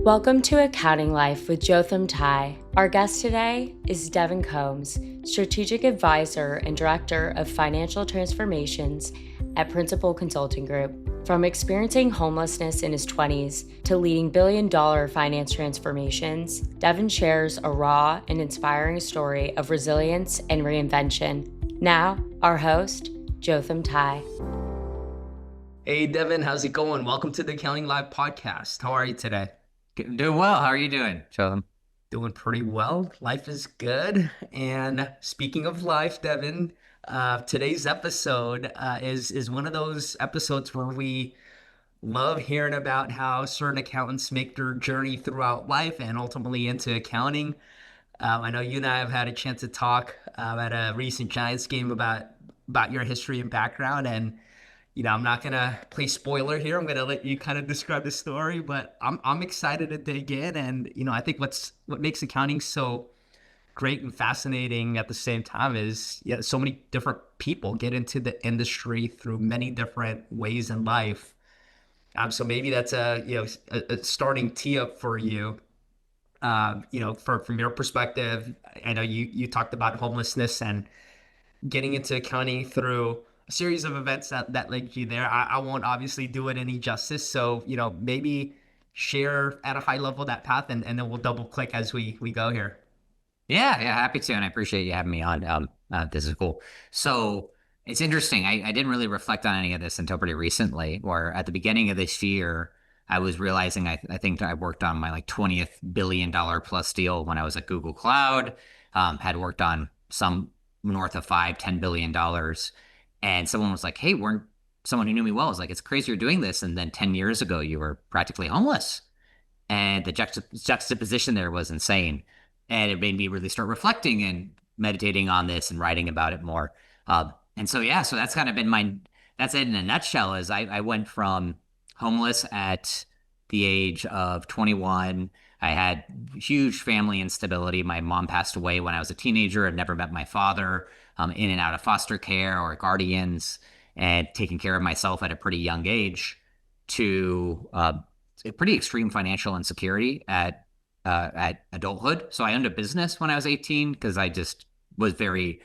Welcome to Accounting Life with Jotham Ty. Our guest today is Devon Coombs, Strategic Advisor and Director of Financial Transformations at Principal Consulting Group. From experiencing homelessness in his 20s to leading billion-dollar finance transformations, Devon shares a raw and inspiring story of resilience and reinvention. Now, our host, Jotham Ty. Hey, Devon, how's it going? Welcome to the Accounting Live podcast. How are you today? Doing well. How are you doing, Jotham? Doing pretty well. Life is good. And speaking of life, Devon, today's episode is one of those episodes where we love hearing about how certain accountants make their journey throughout life and ultimately into accounting. I know you and I have had a chance to talk at a recent Giants game about your history and background, and I'm not gonna play spoiler here. I'm gonna let you kind of describe the story, but I'm excited to dig in. And I think what makes accounting so great and fascinating at the same time is so many different people get into the industry through many different ways in life. So maybe that's a starting tee up for you. From your perspective, I know you talked about homelessness and getting into accounting through a series of events that led you there. I won't obviously do it any justice. So, maybe share at a high level that path and then we'll double click as we go here. Yeah, happy to, and I appreciate you having me on. This is cool. So it's interesting. I didn't really reflect on any of this until pretty recently, where at the beginning of this year, I was realizing I think I worked on my 20th $1 billion plus deal when I was at Google Cloud. Had worked on some north of $5-10 billion. And someone was like, hey, someone who knew me well was like, it's crazy you're doing this. And then 10 years ago, you were practically homeless. And the juxtaposition there was insane. And it made me really start reflecting and meditating on this and writing about it more. So that's kind of been that's it in a nutshell. Is I went from homeless at the age of 21. I had huge family instability. My mom passed away when I was a teenager. I'd never met my father. In and out of foster care or guardians, and taking care of myself at a pretty young age, to a pretty extreme financial insecurity at adulthood. So I owned a business when I was 18 because I just was very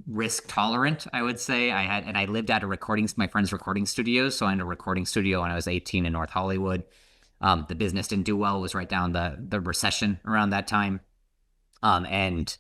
risk tolerant, I would say. I lived at my friend's recording studios. So I owned a recording studio when I was 18 in North Hollywood. The business didn't do well. It was right down the recession around that time. And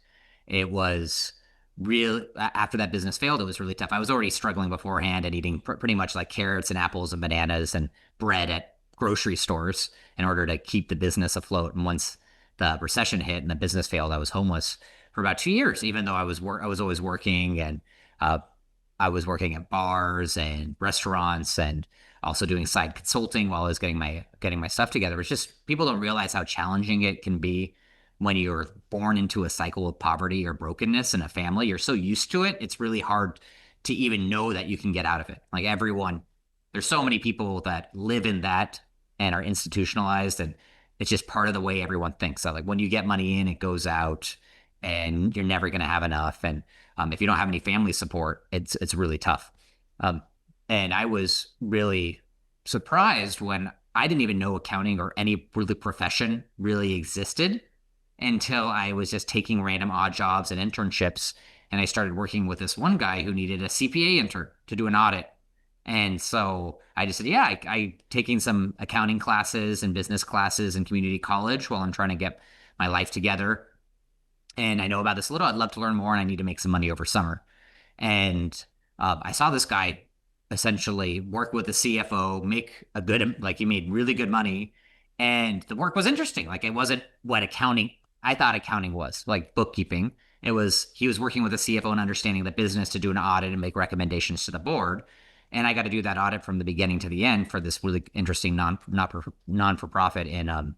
it was real. After that business failed, it was really tough. I was already struggling beforehand and eating pretty much like carrots and apples and bananas and bread at grocery stores in order to keep the business afloat. And once the recession hit and the business failed, I was homeless for about 2 years, even though I was always working, and I was working at bars and restaurants and also doing side consulting while I was getting my stuff together. It's just, people don't realize how challenging it can be when you're born into a cycle of poverty or brokenness in a family. You're so used to it, it's really hard to even know that you can get out of it. Like there's so many people that live in that and are institutionalized, and it's just part of the way everyone thinks. So when you get money in, it goes out, and you're never going to have enough. And if you don't have any family support, it's really tough. And I was really surprised when I didn't even know accounting or any really profession really existed until I was just taking random odd jobs and internships. And I started working with this one guy who needed a CPA intern to do an audit. And so I just said, I taking some accounting classes and business classes in community college while I'm trying to get my life together. And I know about this a little. I'd love to learn more, and I need to make some money over summer. And I saw this guy essentially work with a CFO, he made really good money. And the work was interesting. It wasn't what I thought accounting was, like bookkeeping. He was working with a CFO and understanding the business to do an audit and make recommendations to the board. And I got to do that audit from the beginning to the end for this really interesting non-for-profit in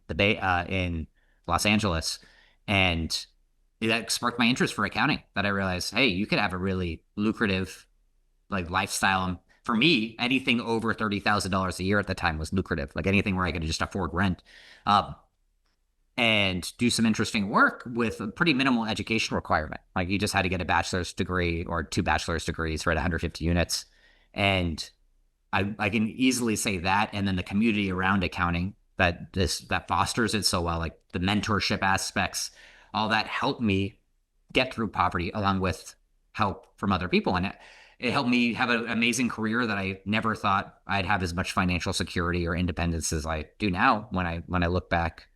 in Los Angeles. And that sparked my interest for accounting, that I realized, hey, you could have a really lucrative lifestyle. And for me, anything over $30,000 a year at the time was lucrative. Anything where I could just afford rent. And do some interesting work with a pretty minimal education requirement. You just had to get a bachelor's degree or 2 bachelor's degrees, right? 150 units. And I can easily say that. And then the community around accounting that fosters it so well, like the mentorship aspects, all that helped me get through poverty along with help from other people. And it helped me have an amazing career that I never thought I'd have as much financial security or independence as I do now. When I look back,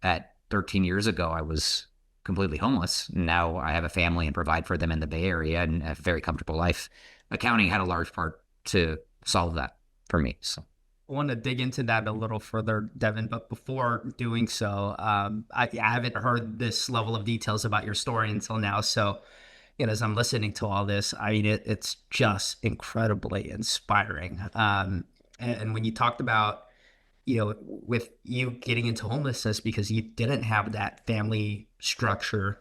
at 13 years ago, I was completely homeless. Now I have a family and provide for them in the Bay Area and a very comfortable life. Accounting had a large part to solve that for me. So I want to dig into that a little further, Devon, but before doing so, I haven't heard this level of details about your story until now. So, as I'm listening to all this, I mean, it's just incredibly inspiring. And when you talked about, with you getting into homelessness because you didn't have that family structure,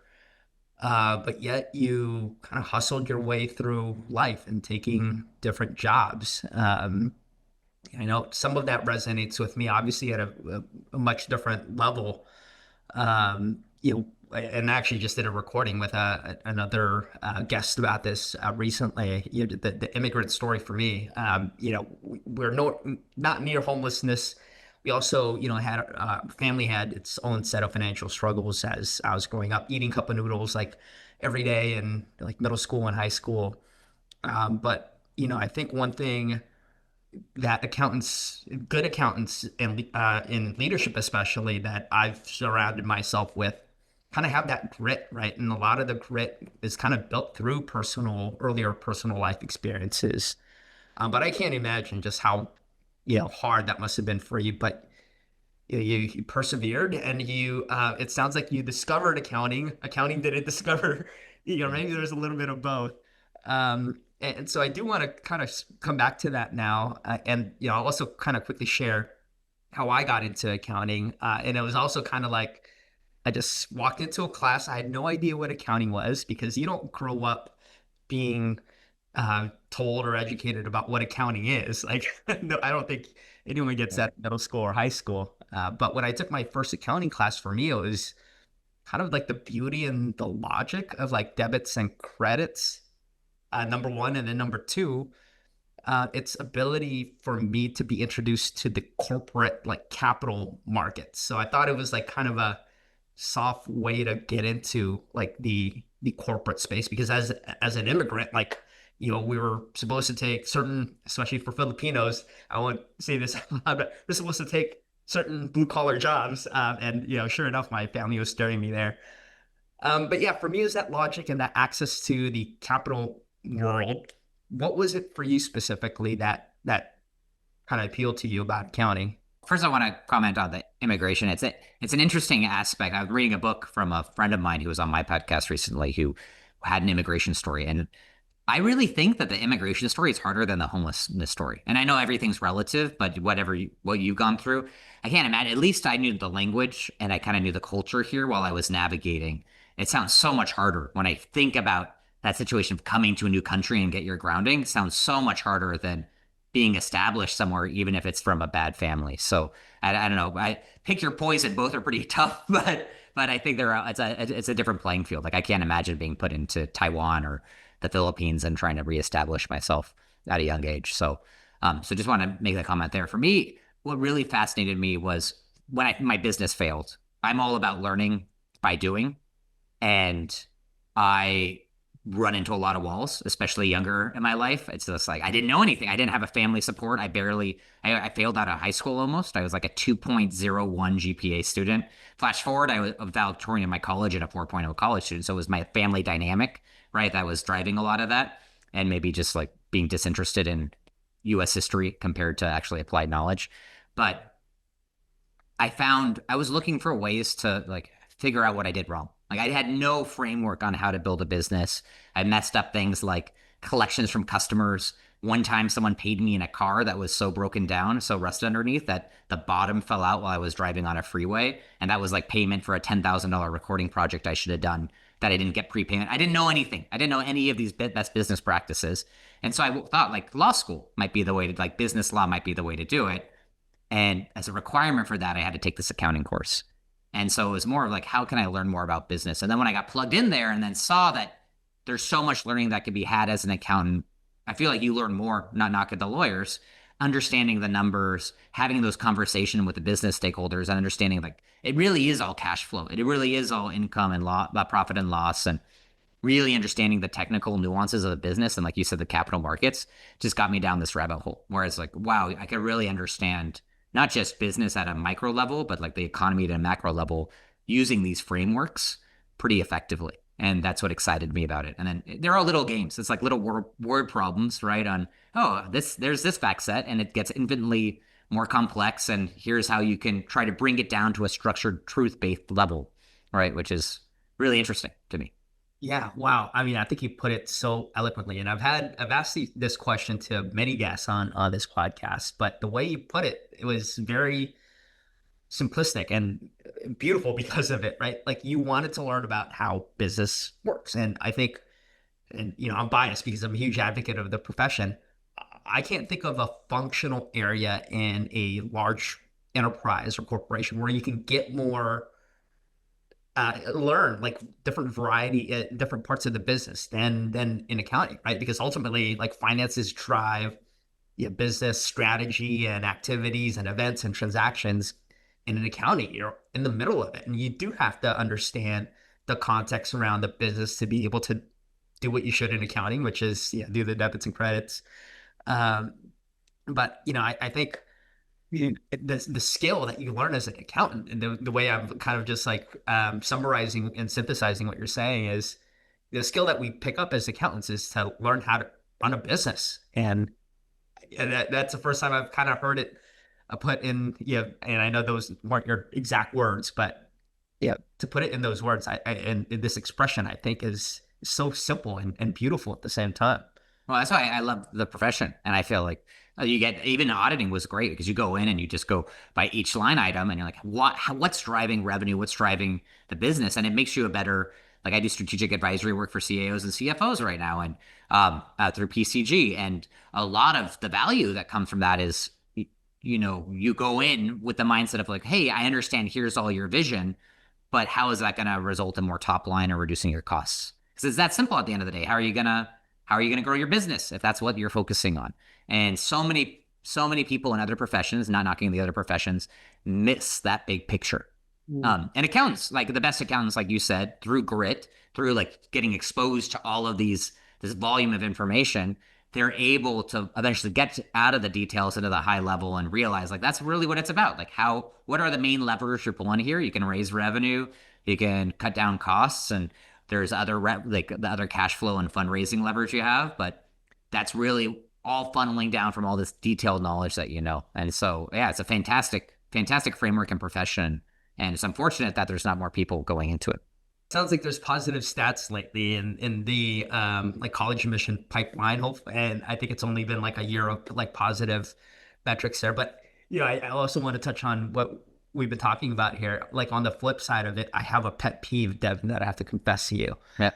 but yet you kind of hustled your way through life and taking different jobs. I know some of that resonates with me, obviously at a much different level. And I actually just did a recording with another guest about this recently. The immigrant story for me. We're not near homelessness. We also, had family had its own set of financial struggles as I was growing up, eating cup of noodles like every day in like middle school and high school. But I think one thing that good accountants, and in leadership especially, that I've surrounded myself with, kind of have that grit, right? And a lot of the grit is kind of built through earlier personal life experiences. But I can't imagine just how, hard that must have been for you. But you persevered, and it sounds like you discovered accounting. Accounting didn't discover, maybe there's a little bit of both. And so I do want to kind of come back to that now. And, I'll also kind of quickly share how I got into accounting. And it was also kind of like, I just walked into a class. I had no idea what accounting was because you don't grow up being told or educated about what accounting is. Like, no, I don't think anyone gets that in middle school or high school. But when I took my first accounting class, for me, it was kind of like the beauty and the logic of like debits and credits, number one. And then number two, its ability for me to be introduced to the corporate like capital markets. So I thought it was like kind of a soft way to get into like the corporate space, because as an immigrant, like, we were supposed to take certain, especially for Filipinos, I won't say this out loud, but we're supposed to take certain blue collar jobs. And, sure enough, my family was staring me there. But yeah, for me, it was that logic and that access to the capital world. What was it for you specifically that kind of appealed to you about accounting? first, I want to comment on the immigration. It's an interesting aspect. I was reading a book from a friend of mine who was on my podcast recently who had an immigration story, and I really think that the immigration story is harder than the homelessness story. And I know everything's relative, but what you've gone through, I can't imagine. At least I knew the language and I kind of knew the culture here while I was navigating. It sounds so much harder when I think about that situation of coming to a new country and get your grounding. It sounds so much harder than being established somewhere, even if it's from a bad family. So I don't know. I pick your poison. Both are pretty tough, but I think it's a different playing field. Like I can't imagine being put into Taiwan or the Philippines and trying to reestablish myself at a young age. So just want to make that comment there. For me, what really fascinated me was when my business failed. I'm all about learning by doing, and I run into a lot of walls, especially younger in my life. It's just like I didn't know anything. I didn't have a family support. I failed out of high school almost. I was like a 2.01 GPA student. Flash forward, I was a valedictorian in my college and a 4.0 college student. So it was my family dynamic, right? That was driving a lot of that, and maybe just like being disinterested in US history compared to actually applied knowledge. But I was looking for ways to like figure out what I did wrong. Like I had no framework on how to build a business. I messed up things like collections from customers. One time someone paid me in a car that was so broken down, so rusted underneath that the bottom fell out while I was driving on a freeway. And that was like payment for a $10,000 recording project I should have done that I didn't get prepayment. I didn't know anything. I didn't know any of these best business practices. And so I thought like law school might be the way to, like business law might be the way to do it. And as a requirement for that, I had to take this accounting course. And so it was more of like, how can I learn more about business? And then when I got plugged in there and then saw that there's so much learning that could be had as an accountant, I feel like you learn more, not knocking the lawyers. understanding the numbers, having those conversations with the business stakeholders, and understanding like it really is all cash flow. It really is all income and profit and loss, and really understanding the technical nuances of the business and, like you said, the capital markets just got me down this rabbit hole where it's like, wow, I could really understand not just business at a micro level, but like the economy at a macro level using these frameworks pretty effectively. And that's what excited me about it. And then they're all little games. It's like little word problems, right? On, oh, there's this fact set, and it gets infinitely more complex. And here's how you can try to bring it down to a structured, truth-based level, right? Which is really interesting to me. Yeah, wow. I mean, I think you put it so eloquently, and I've asked this question to many guests on this podcast, but the way you put it, it was very simplistic and beautiful because of it, right? Like you wanted to learn about how business works, and I think, and I'm biased because I'm a huge advocate of the profession. I can't think of a functional area in a large enterprise or corporation where you can get more learn like different variety different parts of the business than in accounting, right? Because ultimately like finances drive business strategy and activities and events and transactions. In an accounting, you're in the middle of it, and you do have to understand the context around the business to be able to do what you should in accounting, which is do the debits and credits. But I think the skill that you learn as an accountant, and the way I'm kind of just like summarizing and synthesizing what you're saying is the skill that we pick up as accountants is to learn how to run a business. And that's the first time I've kind of heard it put in, and I know those weren't your exact words, but to put it in those words, and this expression, I think is so simple and beautiful at the same time. Well, that's why I love the profession. And I feel like you get, even auditing was great because you go in and you just go by each line item and you're like, what's driving revenue? What's driving the business? And it makes you a better, like I do strategic advisory work for CAOs and CFOs right now, and through PCG. And a lot of the value that comes from that is, you go in with the mindset of like, hey, I understand here's all your vision, but how is that going to result in more top line or reducing your costs? Because it's that simple at the end of the day. How are you going to grow your business if that's what you're focusing on? And so many people in other professions, not knocking the other professions, miss that big picture. And accountants, like the best accountants, like you said, through grit, through like getting exposed to all of this volume of information, they're able to eventually get out of the details into the high level and realize like that's really what it's about. Like what are the main levers you're pulling here? You can raise revenue, you can cut down costs, and there's other like the other cash flow and fundraising leverage you have, but that's really all funneling down from all this detailed knowledge that you know. And so, yeah, it's a fantastic framework and profession. And it's unfortunate that there's not more people going into it. Sounds like there's positive stats lately in the like college admission pipeline. And I think it's only been like a year of like positive metrics there. But I also want to touch on what we've been talking about here. Like on the flip side of it, I have a pet peeve, Devin, that I have to confess to you. Yeah.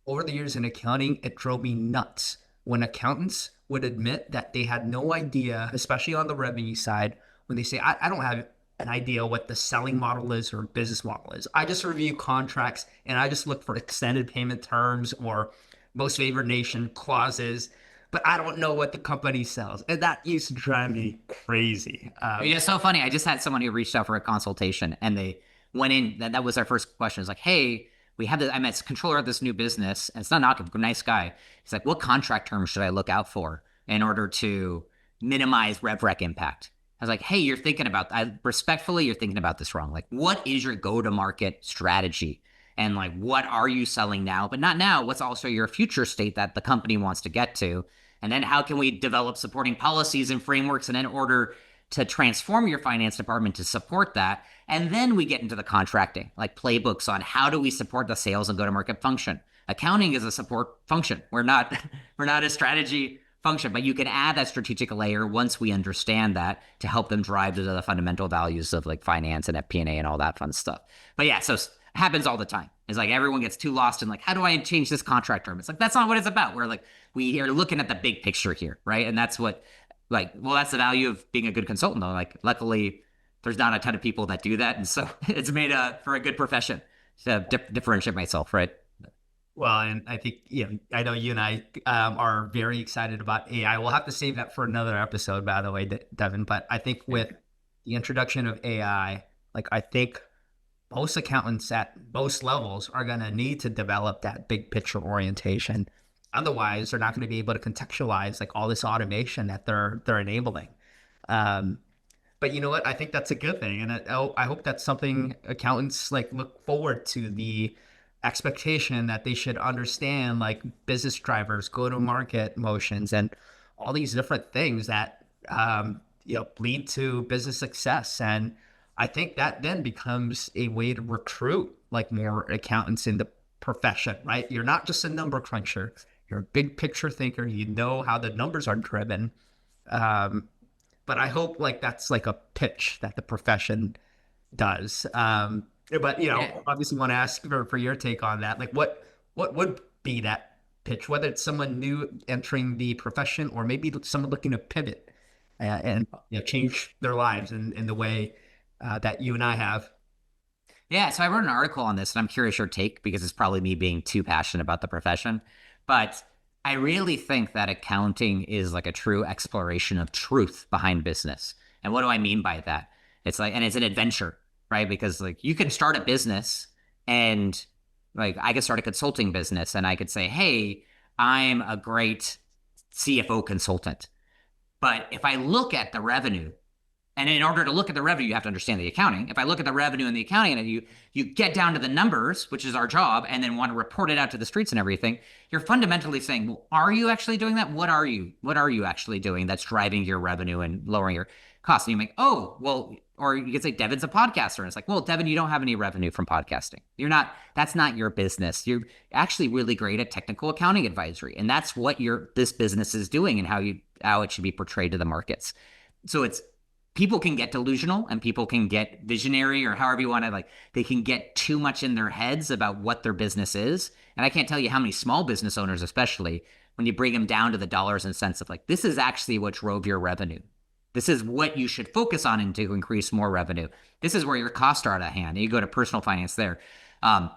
Over the years in accounting, it drove me nuts when accountants would admit that they had no idea, especially on the revenue side, when they say, I don't have an idea what the selling model is or business model is. I just review contracts and I just look for extended payment terms or most favored nation clauses, but I don't know what the company sells. And that used to drive me crazy. It's so funny. I just had someone who reached out for a consultation and they went in. That was our first question. It's like, hey, we have this, I'm a controller of this new business, and it's not knocking, nice guy. He's like, what contract terms should I look out for in order to minimize rev rec impact? I was like, hey, you're thinking about, respectfully, you're thinking about this wrong. Like, what is your go-to-market strategy? And like, what are you selling now, but not now? What's also your future state that the company wants to get to? And then how can we develop supporting policies and frameworks in order to transform your finance department to support that? And then we get into the contracting, like playbooks on how do we support the sales and go-to-market function. Accounting is a support function. We're not a strategy function, but you can add that strategic layer once we understand that to help them drive to the fundamental values of like finance and FP&A and all that fun stuff. But yeah, so it happens all the time. It's like everyone gets too lost in like, how do I change this contract term? It's like, that's not what it's about. We're like, we are looking at the big picture here, right? And that's what that's the value of being a good consultant though. Like luckily there's not a ton of people that do that. And so it's made for a good profession to differentiate myself, right? Well, and I think, I know you and I are very excited about AI. We'll have to save that for another episode, by the way, Devin. But I think Yeah. with the introduction of AI, like I think most accountants at most levels are going to need to develop that big picture orientation. Otherwise, they're not going to be able to contextualize like all this automation that they're enabling. Um, but you know what? I think that's a good thing, and I hope that's something accountants like look forward to, the expectation that they should understand like business drivers, go to market motions, and all these different things that lead to business success. And I think that then becomes a way to recruit like more accountants in the profession, right? You're not just a number cruncher; you're a big picture thinker. You know how the numbers are driven. Um, but I hope like that's like a pitch that the profession does. But Yeah. obviously want to ask for your take on that. Like what would be that pitch, whether it's someone new entering the profession or maybe someone looking to pivot and change their lives in the way that you and I have. Yeah, so I wrote an article on this, and I'm curious your take because it's probably me being too passionate about the profession. But I really think that accounting is like a true exploration of truth behind business. And what do I mean by that? It's like, and it's an adventure, right? Because like you can start a business and like I could start a consulting business and I could say, hey, I'm a great CFO consultant. But if I look at the revenue, and in order to look at the revenue, you have to understand the accounting. If I look at the revenue and the accounting, and you get down to the numbers, which is our job, and then want to report it out to the streets and everything, you're fundamentally saying, well, are you actually doing that? What are you? What are you actually doing that's driving your revenue and lowering your costs? And you make, oh, well, or you could say Devon's a podcaster, and it's like, well, Devon, you don't have any revenue from podcasting. You're not. That's not your business. You're actually really great at technical accounting advisory, and that's what this business is doing, and how it should be portrayed to the markets. So it's people can get delusional and people can get visionary or however you want to like, they can get too much in their heads about what their business is. And I can't tell you how many small business owners, especially when you bring them down to the dollars and cents of like, this is actually what drove your revenue. This is what you should focus on and to increase more revenue. This is where your costs are out of hand. And you go to personal finance there. Um,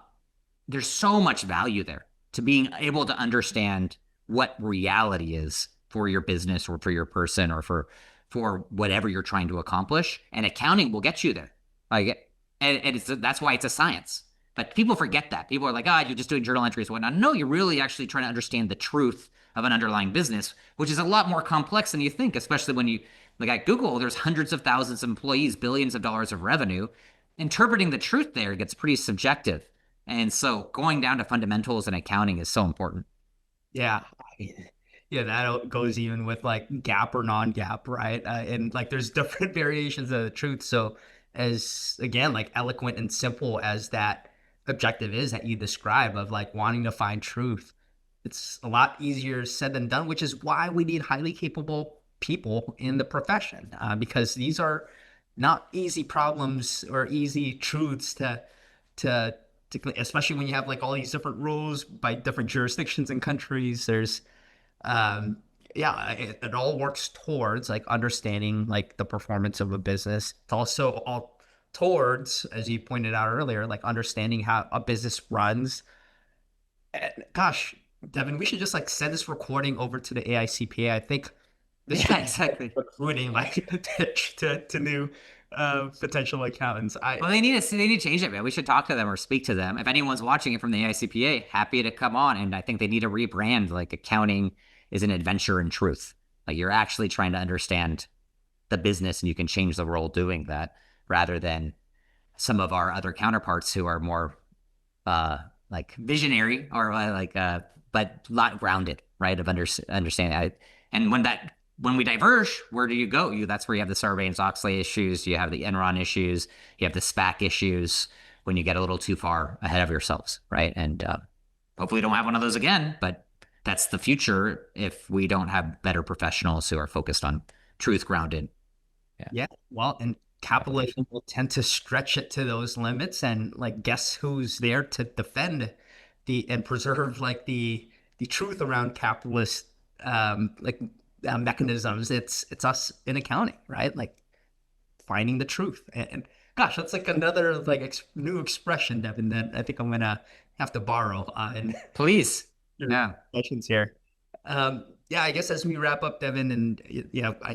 there's so much value there to being able to understand what reality is for your business or for your person or for whatever you're trying to accomplish. And accounting will get you there. Like, and that's why it's a science. But people forget that. People are like, you're just doing journal entries and whatnot. No, you're really actually trying to understand the truth of an underlying business, which is a lot more complex than you think, especially when you, like at Google, there's hundreds of thousands of employees, billions of dollars of revenue. Interpreting the truth there gets pretty subjective. And so going down to fundamentals and accounting is so important. Yeah. Yeah, that goes even with like gap or non-gap, right? And like there's different variations of the truth. So as again, like eloquent and simple as that objective is that you describe of like wanting to find truth, it's a lot easier said than done, which is why we need highly capable people in the profession, because these are not easy problems or easy truths to especially when you have like all these different rules by different jurisdictions and countries. There's um yeah, it all works towards like understanding like the performance of a business. It's also all towards, as you pointed out earlier, like understanding how a business runs. And gosh, Devin, we should just like send this recording over to the AICPA. I think this Yeah, should exactly. recruiting like a pitch to new potential accountants. Well, they need to change it, man. We should talk to them or speak to them. If anyone's watching it from the ICPA, happy to come on. And I think they need to rebrand like accounting is an adventure in truth. Like you're actually trying to understand the business and you can change the role doing that rather than some of our other counterparts who are more like visionary or but not grounded, right? Of understanding. And when we diverge, where do you go? That's where you have the Sarbanes-Oxley issues. You have the Enron issues. You have the SPAC issues when you get a little too far ahead of yourselves, right? And hopefully, we don't have one of those again. But that's the future if we don't have better professionals who are focused on truth grounded. Yeah. Well, and capitalism will tend to stretch it to those limits, and like, guess who's there to defend and preserve like the truth around capitalist mechanisms? It's us in accounting, right? Like finding the truth. And gosh, that's like another like new expression, Devin, that I think I'm gonna have to borrow on Please. your Yeah. questions here. Yeah, I guess as we wrap up, Devin, and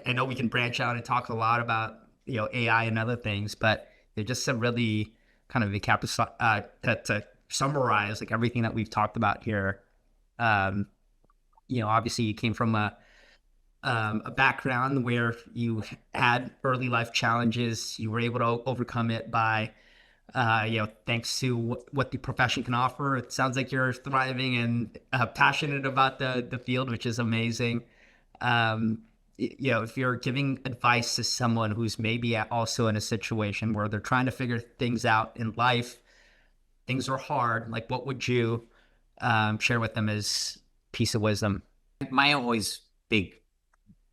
I know we can branch out and talk a lot about AI and other things, but they're just some really kind of to summarize like everything that we've talked about here. Um, obviously you came from a background where you had early life challenges. You were able to overcome it by thanks to what the profession can offer. It sounds like you're thriving and passionate about the field, which is amazing. If you're giving advice to someone who's maybe also in a situation where they're trying to figure things out in life, things are hard, like what would you share with them as piece of wisdom? My always big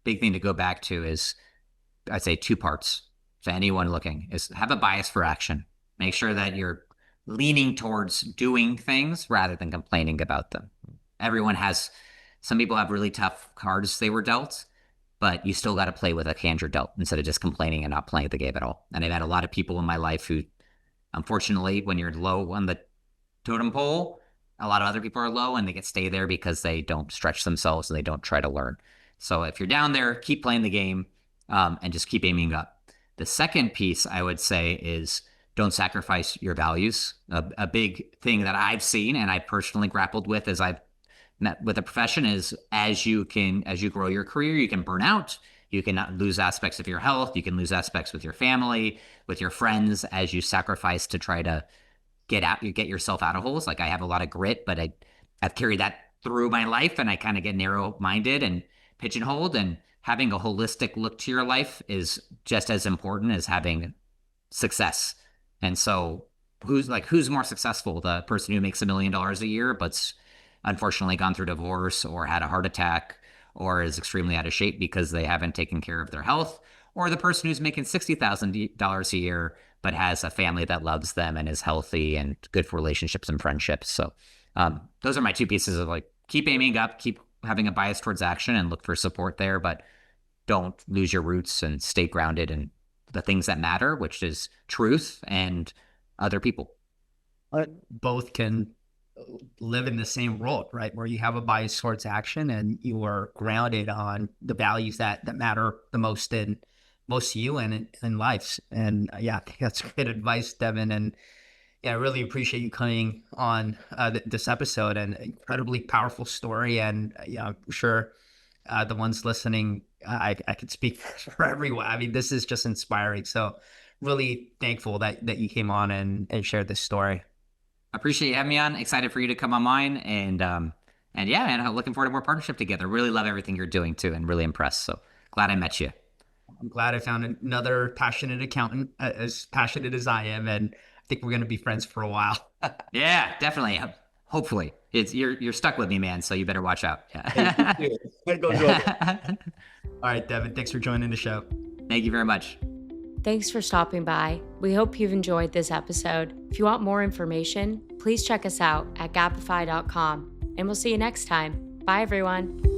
thing to go back to is, I'd say, two parts to anyone looking is have a bias for action. Make sure that you're leaning towards doing things rather than complaining about them. Some people have really tough cards they were dealt, but you still got to play with a hand you're dealt instead of just complaining and not playing the game at all. And I've had a lot of people in my life who, unfortunately, when you're low on the totem pole, a lot of other people are low and they get stay there because they don't stretch themselves and they don't try to learn. So if you're down there, keep playing the game and just keep aiming up. The second piece I would say is don't sacrifice your values. A big thing that I've seen and I personally grappled with as I've met with a profession is as you grow your career, you can burn out. You can lose aspects of your health. You can lose aspects with your family, with your friends as you sacrifice to try to get yourself out of holes. Like I have a lot of grit, but I've carried that through my life and I kind of get narrow-minded and pigeonholed, and having a holistic look to your life is just as important as having success. And so who's more successful? The person who makes $1 million a year, but's unfortunately gone through divorce or had a heart attack or is extremely out of shape because they haven't taken care of their health, or the person who's making $60,000 a year, but has a family that loves them and is healthy and good for relationships and friendships. So those are my two pieces of like, keep aiming up, keep having a bias towards action and look for support there, but don't lose your roots and stay grounded in the things that matter, which is truth and other people. Both can live in the same world, right? Where you have a bias towards action and you are grounded on the values that matter the most to you and in life. And I think that's good advice, Devin. And I really appreciate you coming on this episode, and incredibly powerful story. And I'm sure the ones listening, I could speak for everyone. I mean, this is just inspiring. So really thankful that you came on and shared this story. I appreciate you having me on. Excited for you to come on mine. And I'm looking forward to more partnership together. Really love everything you're doing too, and really impressed. So glad I met you. I'm glad I found another passionate accountant, as passionate as I am, and I think we're going to be friends for a while. Yeah, definitely. Hopefully, you're stuck with me, man. So you better watch out. Yeah. All right, Devin. Thanks for joining the show. Thank you very much. Thanks for stopping by. We hope you've enjoyed this episode. If you want more information, please check us out at gapify.com, and we'll see you next time. Bye, everyone.